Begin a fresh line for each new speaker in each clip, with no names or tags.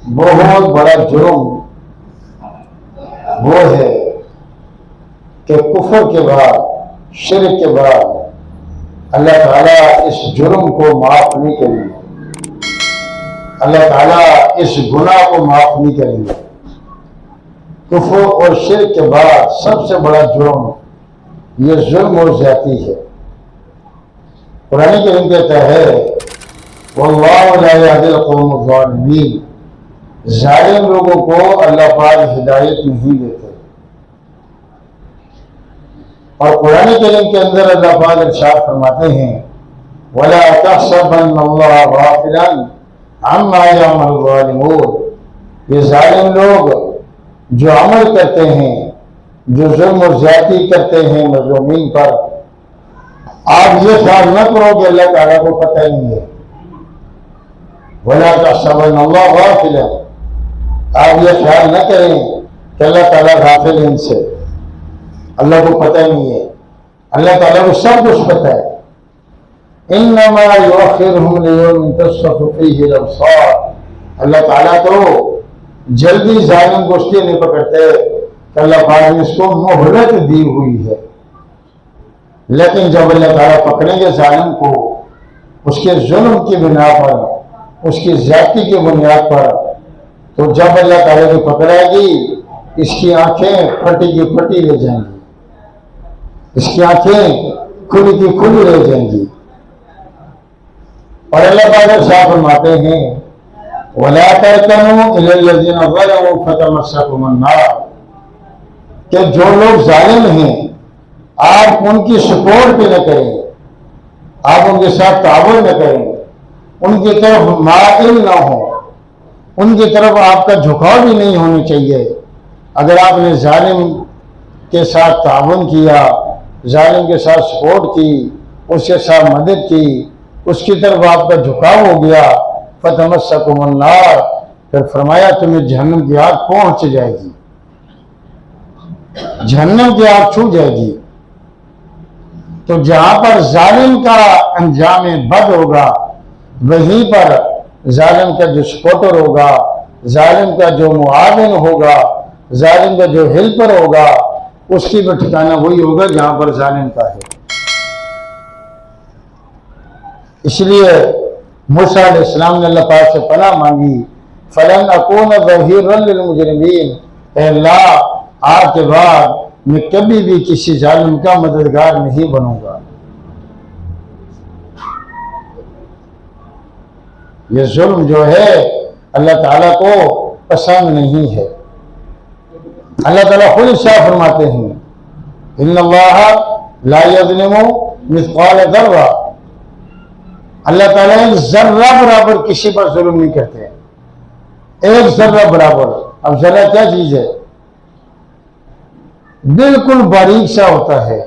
बहुत बड़ा जुर्म वो है कि कुफर के बाद, शिर्क के बाद अल्लाह ताला इस जुर्म को माफ नहीं करेंगे। अल्लाह ताला इस गुनाह को माफ नहीं करेंगे। कुफर और शिर्क के बाद सबसे बड़ा जुर्म ये जुल्म और ज्यादती है। कुरान करीम कहता है वल्लाहु ला यहदिल कौमल ज़ालिमीन, जालिम लोगों को अल्लाह पाक हिदायत नहीं देते। और कुरान करीम के अंदर अल्लाह पाक इरशाद फरमाते हैं वला तहसबन्नल्लाह गाफिलन अम्मा यअमलु ज़ालिमून, ये जालिम लोग जो अमल करते हैं, जो जुल्म और ज्यादती करते हैं मज़लूमीन पर, आप ये ख्याल न करो कि अल्लाह ताला को पता ही नहीं है। वला तहसबन्नल्लाह गाफिलन, आप ये ख्याल न करें कि अल्लाह ताला गाफिल है इनसे, अल्लाह को पता ही नहीं है। अल्लाह ताला को सब कुछ पता है। इन्नमा युअख्खिरुहुम लियौमिन तशख़्ख़ु फ़ीहि अल-अबसार, अल्लाह ताला तो जल्दी जालिम को इसलिए नहीं पकड़ते कि अल्लाह पाक ने इसको मोहलत दी हुई है। लेकिन जब अल्लाह ताला पकड़ेंगे जालिम को उसके जुल्म की बिना पर, उसकी ज्यादती की बुनियाद पर, तो जब अल्लाह ताला को पकड़ेगी इसकी आंखें फटी की फटी रह जाएंगी, इसकी आंखें खुली की खुली रह जाएंगी। और अल्लाह पाक साफ फरमाते हैं वला तरकनू इलल्लज़ीना ज़लमू फतमस्सकुमुन नार, कि जो लोग जालिम हैं आप उनकी सपोर्ट भी न करें, आप उनके साथ ताउन न करें, उनकी तरफ माइल न हो, उनकी तरफ आपका झुकाव भी नहीं होना चाहिए। अगर आपने जालिम के साथ ताउन किया, जालिम के साथ सपोर्ट की, उसके साथ मदद की, उसकी तरफ आपका झुकाव हो गया, फतमस्सकुमुन नार, फिर फरमाया तुम्हें जहन्नम की आग पहुंच जाएगी, जहन्नम की आग छू जाएगी। तो जहां पर जालिम का अंजाम बद होगा वहीं पर जालिम का जो सपोर्टर होगा, जालिम का जो मुआविन होगा, जालिम का जो हेल्पर होगा, उसकी भी ठिकाना वही होगा जहां पर जालिम का है। इसलिए मूसा अलैहिस्सलाम ने अल्लाह पाक से पनाह मांगी फलन अकून ज़हीरन लिल मुजरिमीन, अल्लाह आज के बाद मैं कभी भी किसी जालिम का मददगार नहीं बनूंगा। ये जुल्म जो है अल्लाह ताला को पसंद नहीं है। अल्लाह ताला खुद साफ फरमाते हैं इन्नल्लाह ला यज़लिमु मिस्क़ाल ज़र्रा, अल्लाह ताला एक जर्रा बराबर किसी पर जुल्म नहीं करते, एक जर्रा बराबर। अब जर्रा क्या चीज है? बिल्कुल बारीक सा होता है,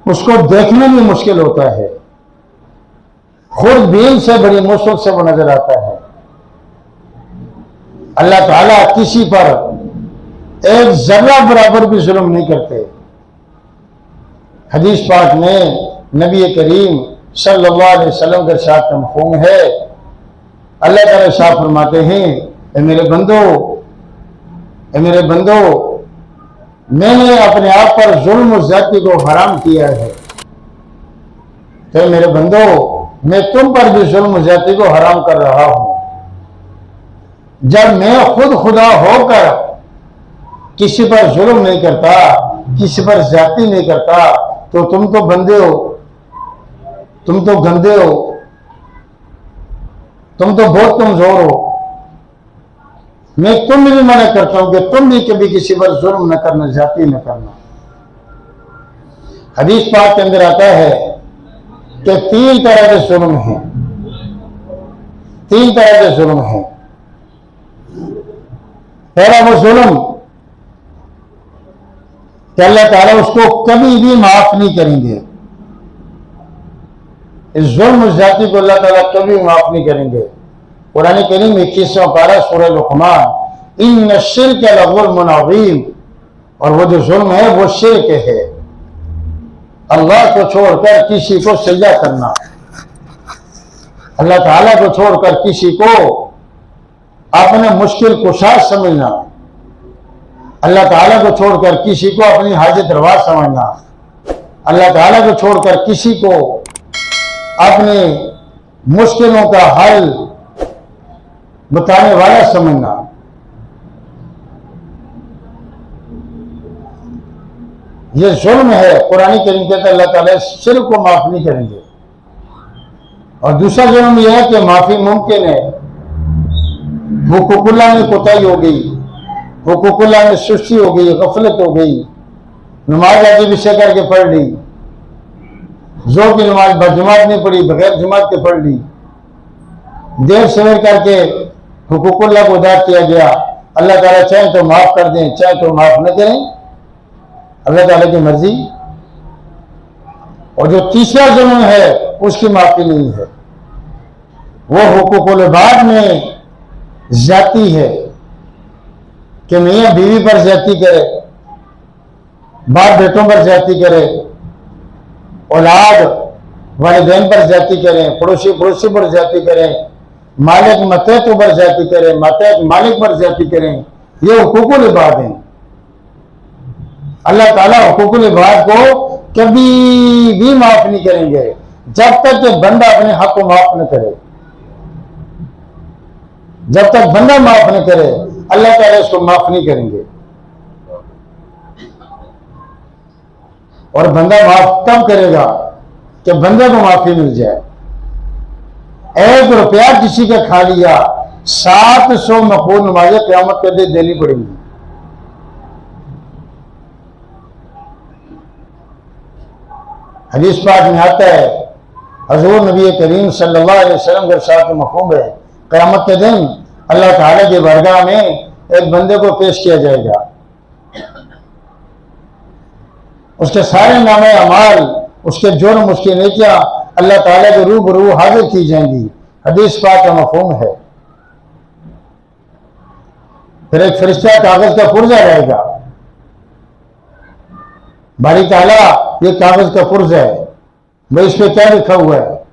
उसको देखने में मुश्किल होता है, खुद बीन से बड़ी मुश्किल से वो नजर आता है। अल्लाह ताला किसी पर एक जर्रा बराबर भी जुल्म नहीं करते। हदीस पाक में नबी करीम सल्लल्लाहु अलैहि वसल्लम के साथ मफ़हूम है, अल्लाह ताला साफ फरमाते हैं ए मेरे बंदो मैंने अपने आप पर जुल्म और ज़्यादती को हराम किया है, तो मेरे बंदो मैं तुम पर भी जुल्म और ज़्यादती को हराम कर रहा हूं। जब मैं खुद खुदा होकर किसी पर जुल्म नहीं करता, किसी पर ज्यादती नहीं करता, तो तुम तो बंदे हो, तुम तो गंदे हो, तुम तो बहुत कमजोर हो। मैं तुम्हें भी मना करता हूं कि तुम भी कभी किसी पर जुल्म न करना, ज्यादती न करना। हदीस पाक के अंदर आता है कि 3 तरह के जुल्म हैं, 3 तरह के जुल्म हैं। पहला वो जुल्म कि अल्लाह ताला उसको कभी भी माफ नहीं करेंगे, इस जुल्म ज्यादती को अल्लाह ताला कभी माफ नहीं करेंगे। कुरान करीम 21वां पारा सूरह लुक़मान इन्न शिर्क लज़ुल्मुन अज़ीम, और वो जो जुल्म है वो शिर्क है, अल्लाह को छोड़कर किसी को सजदा करना, अल्लाह ताला को छोड़कर किसी को अपना मुश्किल कुशा समझना, अल्लाह ताला को छोड़कर किसी को अपनी हाजत रवा समझना, अल्लाह ताला को छोड़कर किसी को अपनी मुश्किलों का हल बताने वाला समझना, ये जुल्म है। कुरान करीम कहता है अल्लाह ताला शिर्क को माफ नहीं करेंगे। और दूसरा जुल्म यह है कि माफी मुमकिन है, हुकूकुल्लाह में कोताही हो गई, हुकूकुल्लाह में सुस्ती हो गई, गफलत हो गई, नमाज आगे पीछे करके पढ़ ली, जोर की नमाज बजमात नहीं पढ़ी, बगैर जमात के पढ़ ली, देर सवेर करके हुकूकुल्लाह को अदा किया गया। अल्लाह ताला चाहे तो माफ कर दें, चाहे तो माफ न करें, अल्लाह ताला की मर्जी। और जो तीसरा जुल्म है उसकी माफी नहीं है, वो हुकूकुल इबाद में ज्यादती है कि मियां बीवी पर ज्यादती करे, बाप बेटों पर ज्यादती करे, औलाद वालिदैन पर ज्यादती करें, पड़ोसी पड़ोसी पर ज्यादती करें, मालिक मतहत पर ज्यादती करें, मतहत मालिक पर ज्यादती करें, ये हुकूकुल इबाद हैं। अल्लाह ताला हुकूकुल इबाद को कभी भी माफ नहीं करेंगे जब तक कि बंदा अपने हक को माफ न करे। जब तक बंदा माफ न करे अल्लाह ताला इसको माफ नहीं करेंगे। और बंदा माफ तब करेगा कि बंदे को माफी मिल जाए। 1 रुपया किसी का खा लिया, 700 मकबूल नमाजें क़यामत के दिन देनी पड़ेंगी। हदीस पाक में आता है, हजूर नबी करीम सल्लल्लाहु अलैहि वसल्लम के साथ मफ़हूम है, क़यामत के दिन अल्लाह ताला की बारगाह में एक बंदे को पेश किया जाएगा, उसके सारे नामे अमाल, उसके जुर्म, उसकी नेकियां अल्लाह ताला के रूबरू हाजिर की जाएंगी। हदीस पाक का मफ़हूम है। फिर एक फरिश्ता कागज का पुर्जा रहेगा, बारी ताला ये कागज का पुर्जा है, भाई इस पे क्या लिखा हुआ है?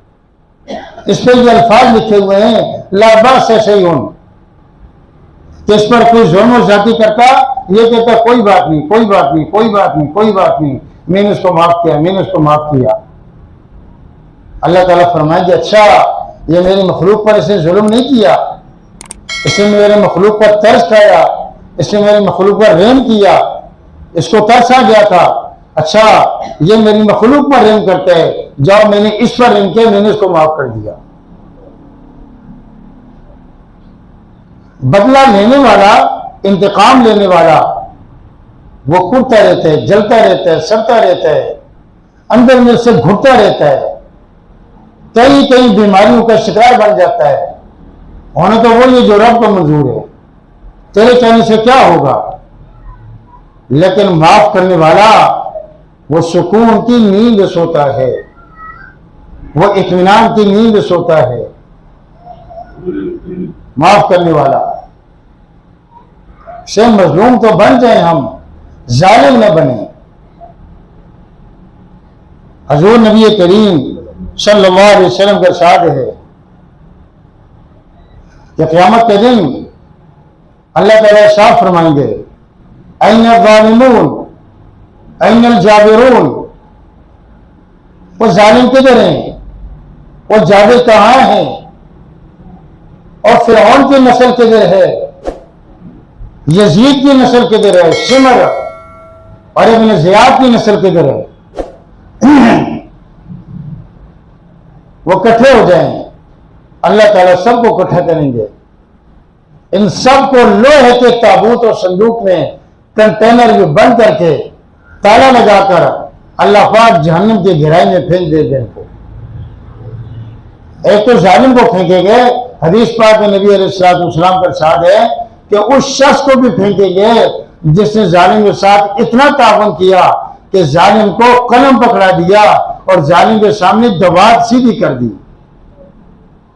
इस पे ये अल्फाज लिखे हुए हैं, ला बास सही उन, इस पर कोई जुल्म ज्यादती करता, ये कहता कोई बात नहीं, कोई बात नहीं, कोई बात नहीं, कोई बात नहीं, मैंने उसको माफ किया, मैंने उसको माफ किया। अल्लाह ताला फरमाएंगे अच्छा ये मेरी मखलूक पर इसने जुल्म नहीं किया, इसने मेरे मखलूक पर तरस खाया, इसने मेरे मखलूक पर रहम किया, इसको तरस आ गया था, अच्छा ये मेरी मखलूक पर रहम करता है, जाओ मैंने इस पर रहम किया, मैंने इसको माफ कर दिया। बदला लेने वाला, इंतकाम लेने वाला, वो कुड़ता रहता है, जलता रहता है, सड़ता रहता है, अंदर में से घुटता रहता है, कई कई बीमारियों का शिकार बन जाता है। होना तो वो ये जो रब को मंजूर है, तेरे कहने से क्या होगा। लेकिन माफ करने वाला वो सुकून की नींद सोता है, वो इत्मीनान की नींद सोता है। माफ करने वाला से मजलूम तो बन जाए, हम जालिम न बने। हजूर नबी करीम सल्लल्लाहु अलैहि वसल्लम का इरशाद है कि क़यामत के दिन अल्लाह ताला साफ फरमाएंगे, ऐन ज़ालिमून ऐन जाबिरून, वो जालिम किधर हैं, वो जाबिर कहाँ हैं, और फिरौन की नस्ल किधर है, यजीद की नस्ल किधर है, शिमर और इब्न ज़ियाद की नस्ल किधर है। वो इकट्ठे हो जाएं, अल्लाह ताला सबको इकट्ठा करेंगे। इन सबको लोहे के ताबूत और संदूक में कंटेनर में बंद करके ताला लगाकर अल्लाह पाक जहन्नम की गहराई में फेंक देंगे इनको। एक तो जालिम को फेंकेंगे, हदीस पाक में नबी अलैहिस्सलाम का इरशाद है कि उस शख्स को भी फेंकेंगे जिसने जालिम के साथ इतना तावन किया कि जालिम को कलम पकड़ा दिया और जालिम के सामने दवात सीधी कर दी।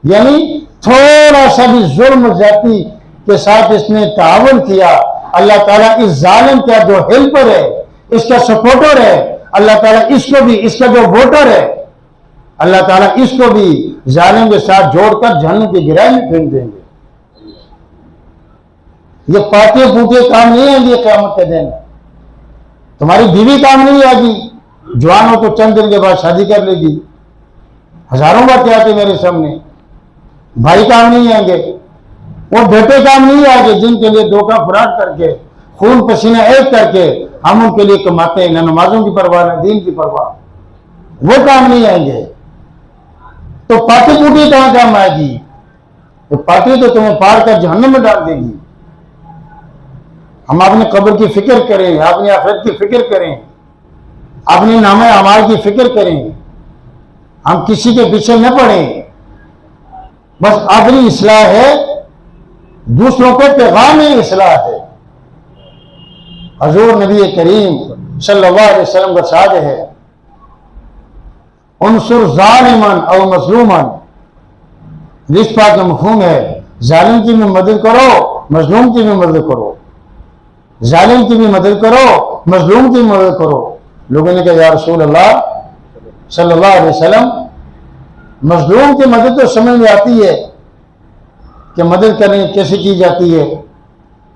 यानी थोड़ा सा भी जुल्म ज्यादती के साथ इसने तावन किया, अल्लाह ताला इस जालिम का जो हेल्पर है, इसका सपोर्टर है, अल्लाह ताला इसको भी, इसका जो वोटर है, अल्लाह ताला इसको भी जालिम के साथ जोड़कर जहन्नम की गहराई में फेंक देंगे। ये पाटे फूटे काम नहीं आएंगे क़यामत के दिन। तुम्हारी बीवी काम नहीं आएगी, जवान हो तो चंद दिन के बाद शादी कर लेगी। हजारों बातें आती मेरे सामने। भाई काम नहीं आएंगे, वो बेटे काम नहीं आएंगे जिनके लिए धोखा फराड करके खून पसीना एक करके हम उनके लिए कमाते हैं, ना नमाजों की परवाह ना दीन की परवाह, वो काम नहीं आएंगे। तो पार्टी पुटी कहां काम आएगी? तो पार्टी तो तुम्हें पार कर जहन्नम में डाल देगी। हम अपने कब्र की फिक्र करें, अपनी आखिरत की फिक्र करें, अपने नामे अमाल की फिक्र करें। हम किसी के पीछे न पड़ें, बस अपनी इस्लाह है, दूसरों को पैगाम इस्लाह है। हजूर नबी करीम सल्लल्लाहु अलैहि वसल्लम का साद है, उनसुर ज़ालिमन और मज़लूमन। जिस बात का मफ़हूम है, जालिम की भी मदद करो, मजलूम की भी मदद करो। जालिम की भी मदद करो, मजलूम की भी मदद करो। लोगों ने कहा या रसूल अल्लाह सल्लल्लाहु अलैहि वसल्लम, मजलूम की मदद तो समझ में आती है कि मदद करनी कैसे की जाती है,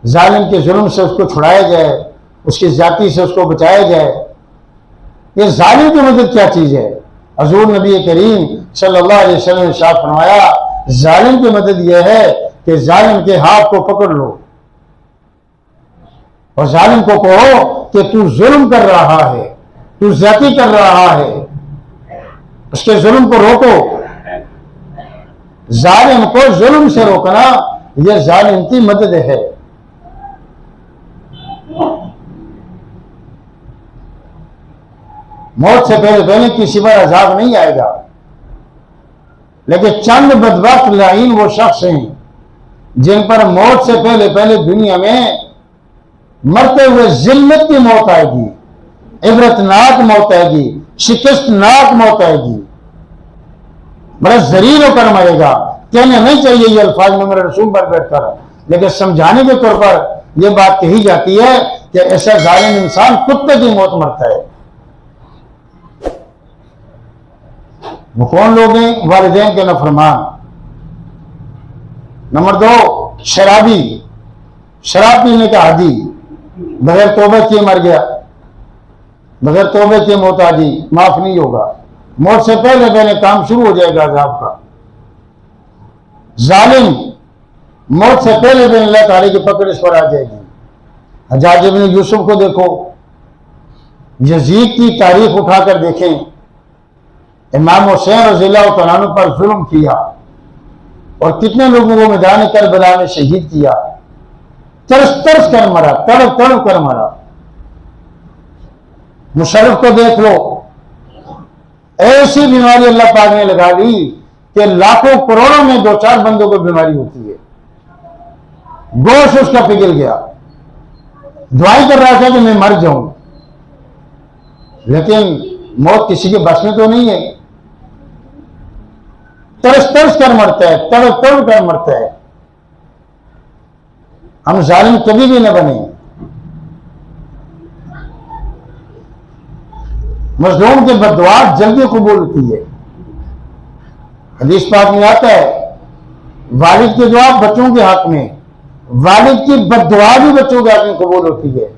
जालिम के जुल्म से उसको छुड़ाया जाए, उसकी जाति से उसको बचाया जाए। ये जालिम की मदद क्या चीज़ है? हजूर नबी करीम सल्लल्लाहु अलैहि वसल्लम ने इरशाद फरमाया, जालिम की मदद यह है कि जालिम के हाथ को पकड़ लो और जालिम को कहो कि तू जुल्म कर रहा है, तू ज्यादती कर रहा है, उसके जुल्म को रोको। जालिम को जुल्म से रोकना यह जालिम की मदद है। मौत से पहले पहले किसी पर अजाब नहीं आएगा, लेकिन चंद बदबख्त लाइन वो शख्स हैं जिन पर मौत से पहले पहले दुनिया में मरते हुए जिल्लत की मौत आएगी, इबरतनाक मौत आएगी, शिकस्तनाक मौत आएगी, बड़ा जलील होकर मरेगा। कहने नहीं चाहिए ये अल्फाज में मेरे रसूल पर बैठकर, लेकिन समझाने के तौर पर यह बात कही जाती है कि ऐसा जालिम इंसान कुत्ते की मौत मरता है। वो कौन लोग हैं? वालिदैन के नफरमान। नंबर 2, शराबी, शराब पीने का आदी, बगैर तौबे किए मर गया, बगैर तौबे किए मौत आदि माफ नहीं होगा। मौत से पहले पहले काम शुरू हो जाएगा अज़ाब का। जालिम, मौत से पहले पहले अल्लाह ताला की पकड़ इस पर आ जाएगी। हज्जाज इब्न यूसुफ को देखो, यजीद की तारीख उठाकर देखें, इमाम हुसैन रज़ियल्लाहु तआला अन्हु पर जुल्म किया और कितने लोगों को मैदान करबला में शहीद किया, तरस तरस कर मरा, तड़प तड़प कर मरा। मुशर्रफ को देख लो, ऐसी बीमारी अल्लाह पाक ने लगा दी कि लाखों करोड़ों में 2-4 बंदों को बीमारी होती है। गोश उसका पिघल गया, दुआई कर रहा था कि मैं मर जाऊं, लेकिन मौत किसी के बस में तो नहीं है। तरस तरस कर मरता है, तड़प तड़प कर मरता है। हम जालिम कभी भी न बने। मजलूम की बददुआ जल्दी कबूल होती है। हदीस पाक में आता है, वालिद की दुआ बच्चों के हक में, वालिद की बददुआ भी बच्चों के हक में कबूल होती है।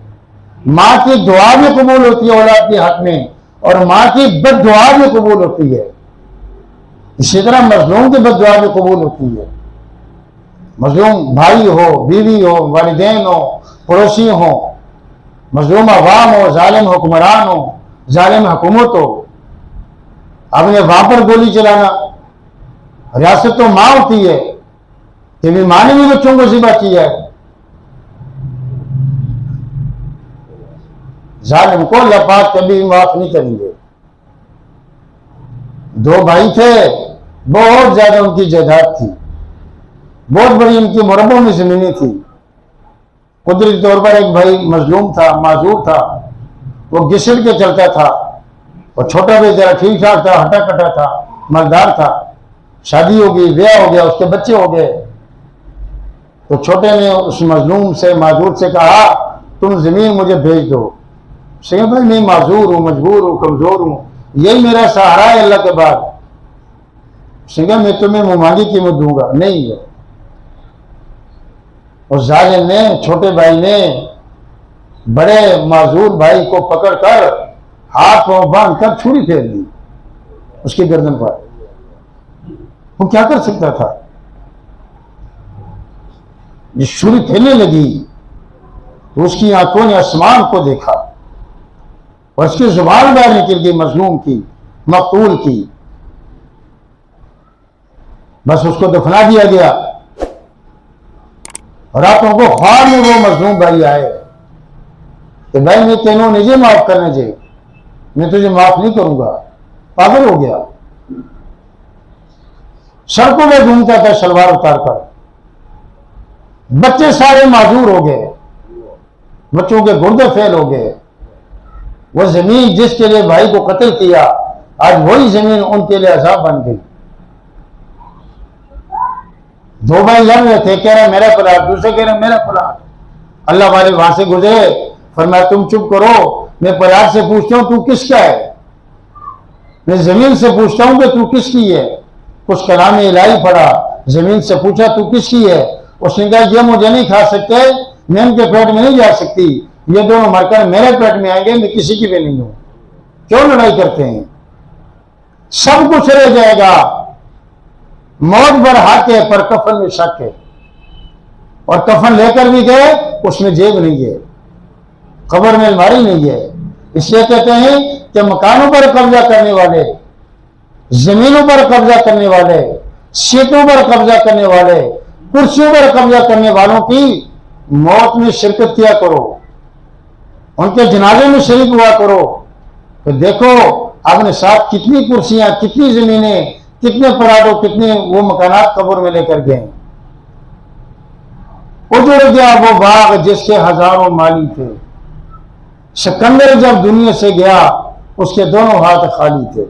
माँ की दुआ भी कबूल होती है औलाद के हक में, और माँ की बददुआ भी कबूल होती है। इसी तरह मजलूम की बददुआ भी कबूल होती है। मजलूम भाई हो, बीवी हो, वालिदैन हो, पड़ोसी हो, मजलूम अवाम हो, जालिम हुक्मरान हो, जालिम हुकूमत हो, आपने वहां पर गोली चलाना, रियासत तो मां होती है, कि मां ने भी बच्चों को ज़िबा किया है। जालिम को अल्लाह पाक कभी माफ नहीं करेंगे। 2 भाई थे, बहुत ज्यादा उनकी जायदाद थी, बहुत बड़ी उनकी मुरब्बों में जमीनें थी। कुदरती तौर पर एक भाई मजलूम था, माजूर था, वो घिसड़ के चलता था, और छोटा भाई जरा ठीक ठाक था, हटा कटा था, मजदार था। शादी हो गई, ब्याह हो गया, उसके बच्चे हो गए। तो छोटे ने उस मजलूम से, माजूर से कहा, तुम जमीन मुझे भेज दो। सही भाई, मैं माजूर हूं, मजबूर हूं, कमजोर हूं, यही मेरा सहारा है अल्लाह के बाद। सिंगा मैं तुम्हें मुमांगी कीमत दूंगा। नहीं है। उस जालिम ने, छोटे भाई ने बड़े माजूर भाई को पकड़कर हाथ पांव बांध कर छुरी फेर दी उसकी गर्दन पर। वो क्या कर सकता था? ये छुरी फेरने लगी तो उसकी आंखों ने आसमान को देखा और उसकी जुबान बाहर निकल गई मजलूम की, मकतूल की। बस उसको दफना दिया गया। रातों को ख्वाब में वो मजलूम भाई आए कि भाई मैं तेनों निजे माफ करने जे, मैं तुझे माफ नहीं करूंगा। पागल हो गया, सड़कों में घूमता था सलवार उतार कर। बच्चे सारे माजूर हो गए, बच्चों के गुर्दे फेल हो गए। वो जमीन जिसके लिए भाई को कत्ल किया, आज वही जमीन उनके लिए अजाब बन गई। दो भाई लड़ रहे थे, कह रहे मेरा प्लाट, दूसरे कह रहे मेरा प्लाट। अल्लाह वाले वहां से गुजरे, फरमाया तुम चुप करो, मैं प्लाट से पूछता हूं तू किसका है, मैं जमीन से पूछता हूं कि तू किसकी है। कुछ कलाम इलाही पढ़ा, जमीन से पूछा तू किसकी है। उसने कहा ये मुझे नहीं खा सकते, मैं उनके पेट में नहीं जा सकती, ये दोनों मरकर मेरे पेट में आएंगे, मैं किसी की भी नहीं हूं। क्यों लड़ाई करते हैं? सब कुछ रह जाएगा, मौत पर हक है पर कफन में शक है। और कफन लेकर भी गए, उसमें जेब नहीं है, कब्र में अलमारी नहीं है। इसलिए कहते हैं कि मकानों पर कब्जा करने वाले, जमीनों पर कब्जा करने वाले, सीटों पर कब्जा करने वाले, कुर्सियों पर कब्जा करने वालों की मौत में शिरकत किया करो, उनके जनाजे में शरीक हुआ करो। तो देखो आपने साथ कितनी कुर्सियां, कितनी जमीनें, कितने पराठों, कितने वो मकानात कब्र में लेकर गए। उजड़ गया वो बाग जिसके हजारों माली थे। सिकंदर जब दुनिया से गया उसके दोनों हाथ खाली थे।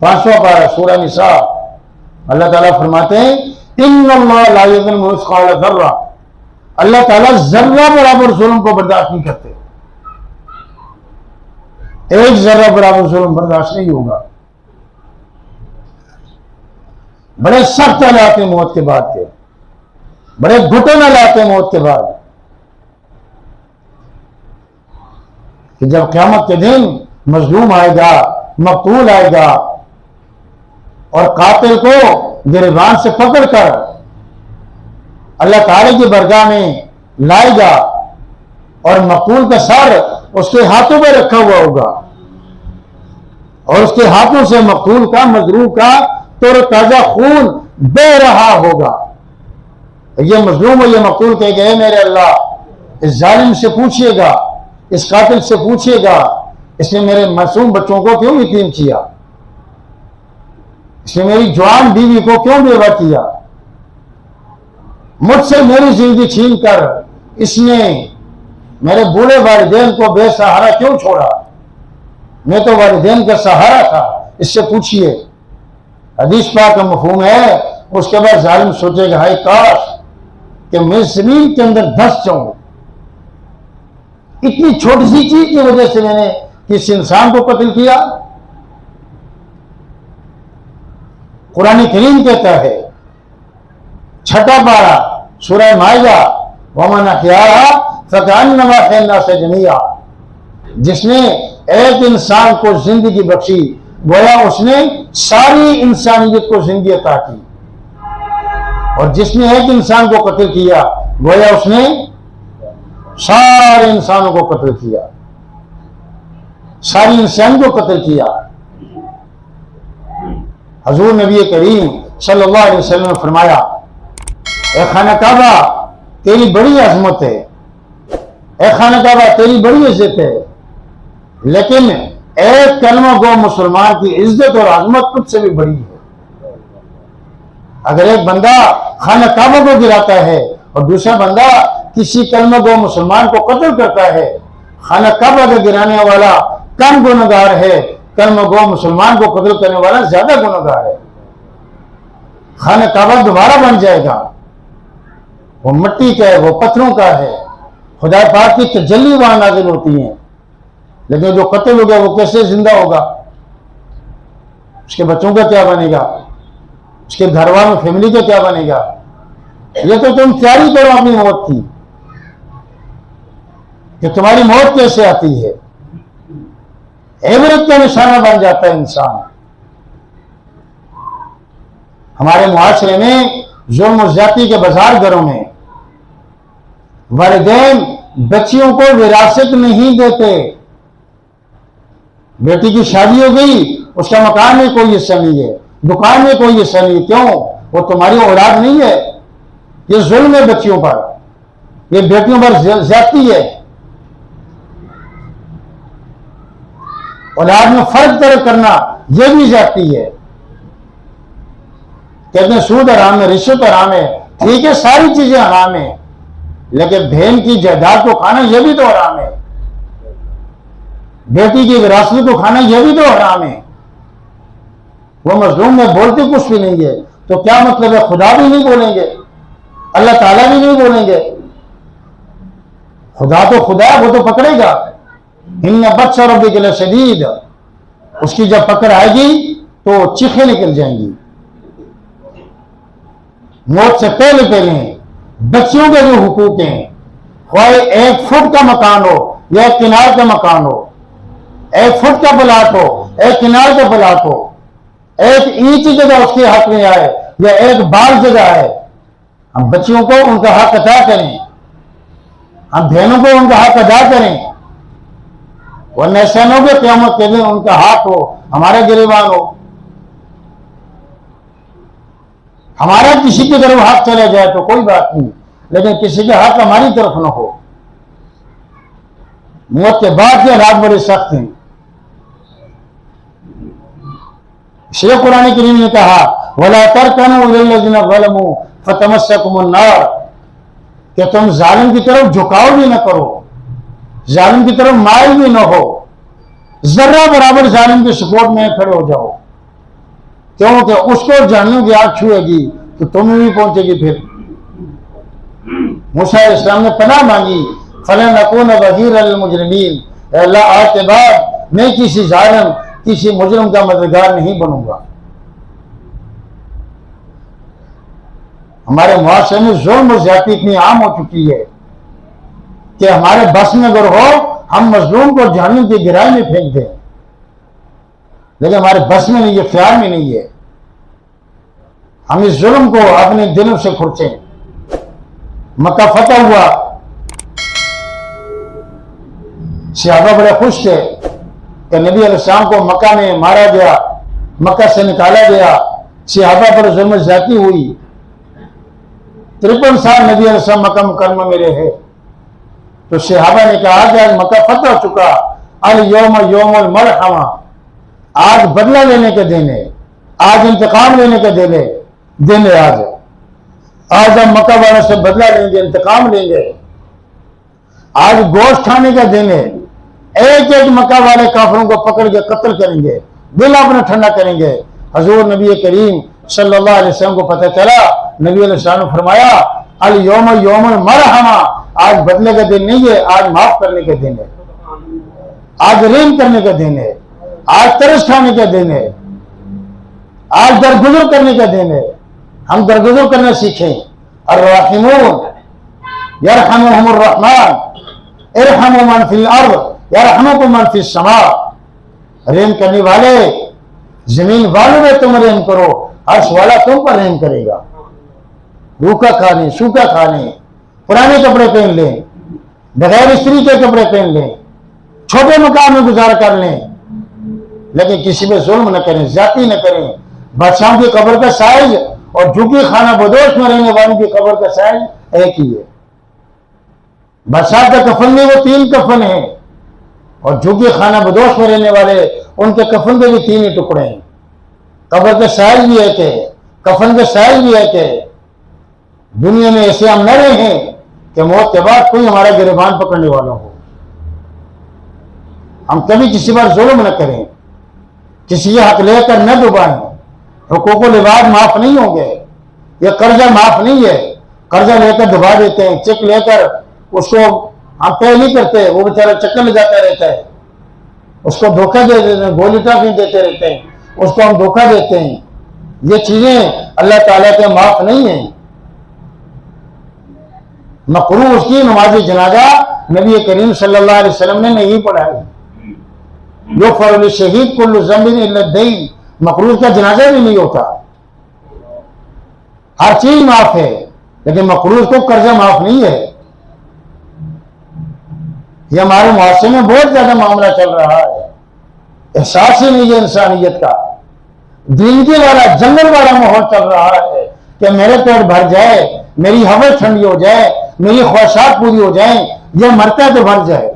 5वां पारा सूरह निसा, अल्लाह ताला फरमाते हैं इन्नल्लाह ला यज़लिमु मिस्क़ाला ज़र्रा, अल्लाह ताला जर्रा बराबर जुल्म को बर्दाश्त नहीं करते। एक जर्रा बराबर जुल्म बर्दाश्त नहीं होगा। बड़े सख्त हालात हैं मौत के बाद के, बड़े घुटन हालात हैं मौत के बाद, कि जब क़यामत के दिन मजलूम आएगा, मकतूल आएगा और कातिल को गिरबान से पकड़कर अल्लाह ताला की बरगाह में लाएगा और मकतूल का सर उसके हाथों में रखा हुआ होगा और उसके हाथों से मकतूल का, मजलूम का तो ताजा खून बह रहा होगा। ये मजलूम और ये मकतूल कह गए मेरे अल्लाह इस जालिम से पूछिएगा, इस कातिल से पूछिएगा, इसने मेरे मासूम बच्चों को क्यों यतीम किया, इसने मेरी जवान बीवी को क्यों बेवा किया, मुझसे मेरी जिंदगी छीन कर इसने मेरे बूढ़े वालिदैन को बेसहारा क्यों छोड़ा, मैं तो वालिदैन का सहारा था, इससे पूछिए। हदीस पाक का मफहूम है, उसके बाद जालिम सोचेगा हाय काश कि मैं जमीन के अंदर धंस जाऊं, इतनी छोटी सी चीज की वजह से मैंने किस इंसान को कत्ल किया। कुरान करीम कहता है 6वां पारा सूरह माइदा, वमन अहयाहा फकअन्नमा अहयैना नास जमीआ, जिसने एक इंसान को जिंदगी बख्शी गोया उसने सारी इंसानियत को जिंदगी अता की, और जिसने एक इंसान को कत्ल किया गोया उसने सारे इंसानों को कत्ल किया, सारी इंसान को कत्ल किया। हजूर नबी करीम सल्लल्लाहु अलैहि वसल्लम ने फरमाया ए खाना काबा तेरी बड़ी अजमत है, ए खाना काबा तेरी बड़ी इज्जत है, लेकिन एक कलमा गो मुसलमान की इज्जत और अजमत तुझसे भी बड़ी है। अगर एक बंदा खाना काबा को गिराता है और दूसरा बंदा किसी कलमा गो मुसलमान को कत्ल करता है, खाना काबा का गिराने वाला कम गुनहगार है, कलमा गो मुसलमान को कत्ल करने वाला ज्यादा गुनहगार है। खाना काबा दोबारा बन जाएगा, वो मिट्टी का है, वो पत्थरों का है, खुदा पाक की तजल्ली वहां नाजिल होती है, लेकिन जो कत्ल हो गया वो कैसे जिंदा होगा, उसके बच्चों का क्या बनेगा, उसके घर वालों फैमिली का क्या बनेगा। ये तो तुम तैयारी करो अपनी मौत की कि तुम्हारी मौत कैसे आती है। इबरत का निशाना बन जाता है इंसान। हमारे मुआशरे में जुल्म और ज्यादती के बाजार घरों में वालिदैन बच्चियों को विरासत नहीं देते। बेटी की शादी हो गई, उसका मकान में कोई हिस्सा नहीं है, दुकान में कोई हिस्सा नहीं। क्यों? वो तुम्हारी औलाद नहीं है। ये जुल्म है बच्चियों पर, ये बेटियों पर ज्यादती है। औलाद में फर्क तरक करना यह भी ज्यादती है। कहते हैं सूद हराम है, रिश्वत हराम है। ठीक है, सारी चीजें हराम है, लेकिन बहन की जायदाद को खाना यह भी तो हराम है। बेटी की विरासत को खाना यह भी तो हराम है। वो मजलूम में बोलते कुछ भी नहीं है, तो क्या मतलब है? खुदा भी नहीं बोलेंगे, अल्लाह ताला भी नहीं बोलेंगे। खुदा तो खुदा है, वो तो पकड़ेगा। इन्ना बच्चा रब्बी के लिए शदीद, उसकी जब पकड़ आएगी तो चीखें निकल जाएंगी। मौत से पहले पहले बच्चियों के जो हुकूक हैं, कोई 1 फुट का मकान हो या 1 किनार का मकान हो, 1 फुट का प्लाट हो, 1 किनार का प्लाट हो, 1 इंच जगह उसके हक में आए या 1 बार जगह है, हम बच्चियों को उनका हक अदा करें, हम बहनों को उनका हक अदा करें। वरना ऐसा न हो कि क़यामत के दिन उनका हक हो हमारा गिरबान हो, हमारा किसी की तरफ हक चला जाए तो कोई बात नहीं, लेकिन किसी का हक हमारी तरफ न हो। मौत के बाद के हालात बड़े सख्त हैं। इसलिए कुरान करीम ने कहा वला तरकनू इलल्लज़ीना ज़लमू फतमस्सकुमुन नार, कि तुम जालिम की तरफ झुकाव भी न करो, जालिम की तरफ माइल भी न हो, जर्रा बराबर जालिम के सपोर्ट में खड़े हो जाओ। क्योंकि उसको जहन्नम की आग छुएगी तो तुम्हें भी पहुंचेगी। फिर मूसा अलैहिस्सलाम ने पनाह मांगी, फलन अकून वज़ीरन लिल मुजरिमीन, अल्लाह आज के बाद मैं किसी जालिम, किसी मुजरिम का मददगार नहीं बनूंगा। हमारे मुआशरे में जुल्म और ज्यादती इतनी आम हो चुकी है कि हमारे बस में अगर हो हम मजलूम को जहन्नम की गहराई में फेंक दें, लेकिन हमारे बस में नहीं है, ख्याल में नहीं है। हम इस जुल्म को अपने दिलों से खुरचें। मक्का फतह हुआ, सहाबा बड़े खुश थे कि नबी अलैहिस्सलाम को मक्का में मारा गया, मक्का से निकाला गया, सहाबा पर जुल्म ज्यादती हुई। 53 साल नबी अलैहिस्सलाम मक्का मुकरमा में रहे। तो सहाबा ने कहा कि आज मक्का फतह हो चुका, अल यौम यौमुल मरहमा, आज बदला लेने के दिन है, आज इंतकाम लेने के दिन है। आज हम मक्का वालों से बदला लेंगे, इंतकाम लेंगे। आज गोश्त खाने का दिन है। एक एक मक्का वाले काफिरों को पकड़ के कत्ल करेंगे, दिल अपना ठंडा करेंगे। हजूर नबी करीम सल्लल्लाहु अलैहि वसल्लम को पता चला, नबी अलैहिस्सलाम ने फरमाया अल यौम यौमुल मरहमा, आज बदले का दिन नहीं है, आज माफ करने का दिन है, आज रहम करने का दिन है, आज तरस खाने का दिन है, आज दरगुजर करने का दिन है। हम दरगुजर करना सीखें। अर्राहिमून यरहमुहुमुर रहमान इरहमू मन फिल अर्द यरहमुकुम मन फिस समा, रहम करने वाले जमीन वालों में तुम रहम करो, अर्श वाला तुम पर रहम करेगा। रूखा खाने, सूखा खाने, पुराने कपड़े पहन लें, बगैर स्त्री के कपड़े पहन लें, छोटे मकान में गुजारा कर लें, लेकिन किसी में जुल्म न करें, ज्यादती न करें। बादशाह की कब्र का साइज और झुकी खाना बदोश में रहने वालों की कब्र का साइज एक ही है। बादशाह का कफन में वो 3 कफन है, और झुकी खाना बदोश में रहने वाले उनके कफन के भी 3 ही टुकड़े हैं। कब्र का साइज भी एक है, कफन का साइज भी एक है। दुनिया में ऐसे हम न रहे कि मौत के बाद कोई हमारा गिरबान पकड़ने वाला हो। हम कभी किसी पर जुल्म न करें, किसी के हक लेकर न डुबाएं। हुकूक लिबाद माफ नहीं होंगे, ये कर्जा माफ नहीं है। कर्जा लेकर डुबा देते हैं, चेक लेकर उसको हम पे नहीं करते, वो बेचारा चक्कर लगाता रहता है, उसको धोखा दे देते हैं, गोली टाफी देते रहते हैं, उसको हम धोखा देते हैं। ये चीजें अल्लाह ताला के माफ नहीं है। मकरूज की नमाज जनाजा नबी करीम सल्लल्लाहु अलैहि वसल्लम ने नहीं पढ़ाई। जो फरुल शहीद कुल्लु ज़म्बिन इल्ला दईन, मकरूज का जनाजा भी नहीं होता। हर चीज माफ है, लेकिन मकरूज को कर्जा माफ नहीं है। ये हमारे मुआशरे में बहुत ज्यादा मामला चल रहा है। एहसास ही नहीं है इंसानियत का। जिंदगी वाला जंगल वाला माहौल चल रहा है कि मेरे पेट भर जाए, मेरी हवा ठंडी हो जाए, मेरी ख्वाहिशात पूरी हो जाए, ये मरता है तो भर जाए।